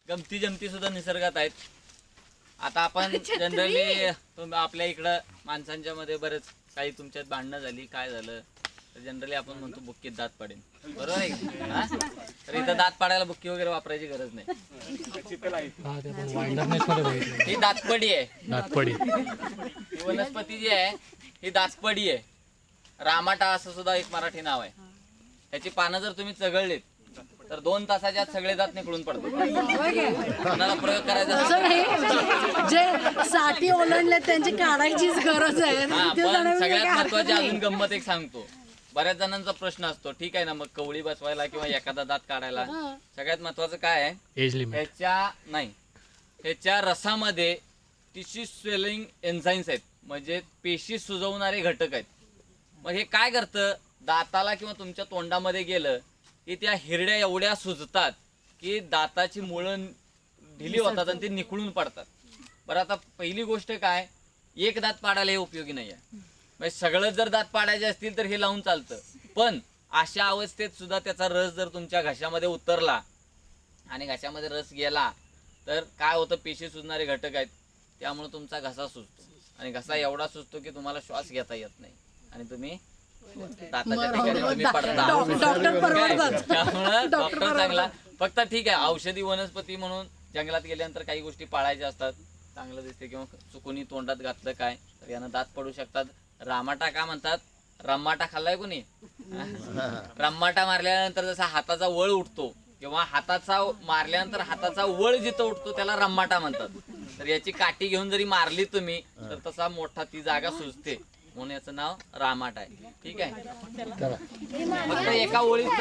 गमती जमती सुद्धा निसर्गात आहेत. आता आपण जनरली आपल्या इकडं माणसांच्या मध्ये बरेच काही तुमच्यात भांडणं झाली, काय झालं तर जनरली आपण म्हणतो बुक्कीत दात पाडेन, बरोबर आहे की? हा? तर इथं दात पाडायला बुक्की वगैरे वापरायची गरज नाही. ही दातपडी आहे. ही वनस्पती जी आहे ही दातपडी आहे. रामाटा असं सुद्धा एक मराठी नाव आहे. त्याची पानं जर तुम्ही चघळलीत तर 2 तासाच्या आत सगळे दात निघून पडतात. कोणाला प्रयोग करायचा जे साठी ओलांडले त्यांची काढायचीच गरज आहे. पण सगळ्यात महत्वाची अजून गंमत एक सांगतो. बऱ्याच जणांचा प्रश्न असतो, ठीक आहे ना मग कवळी बसवायला किंवा एखादा दात काढायला सगळ्यात महत्वाचं काय आहे, ह्याच्या रसामध्ये टिश्यू स्वेलिंग एन्झाईम्स आहेत, म्हणजे पेशी सुजवणारे घटक आहेत. मग हे काय करतं, दाताला किंवा तुमच्या तोंडामध्ये गेलं की त्या हिरड्या एवढ्या सुजतात की दाताची मुळं ढिली होतात आणि ते निखळून पडतात. बरं, आता पहिली गोष्ट काय, एक दात पाडायला हे उपयोगी नाही आहे. म्हणजे सगळं जर दात पाडायचे असतील तर हे लावून चालतं, पण अशा अवस्थेत सुद्धा त्याचा रस जर तुमच्या घशामध्ये उतरला आणि घशामध्ये रस गेला तर काय होतं, पेशी सुजणारे घटक आहेत त्यामुळे तुमचा घसा सुजतो आणि घसा एवढा सुजतो की तुम्हाला श्वास घेता येत नाही आणि तुम्ही दाताच्या ठिकाणी तुम्ही पडता. त्यामुळे डॉक्टर चांगला, फक्त ठीक आहे औषधी वनस्पती म्हणून जंगलात गेल्यानंतर काही गोष्टी पाळायच्या असतात, चांगलं दिसते किंवा चुकून तोंडात घातलं काय तर यानं दात पडू शकतात. रामाटा का म्हणतात, रम्माटा खाल्लाय कोणी? रम्माटा मारल्यानंतर जसा हाताचा वळ उठतो किंवा हाताचा मारल्यानंतर हाताचा वळ जिथं उठतो त्याला रम्माटा म्हणतात. तर याची काठी घेऊन जरी मारली तुम्ही तर तसा मोठा ती जागा सुजते, म्हणून याचं नाव रामाटा आहे. ठीक आहे, फक्त एका ओळीत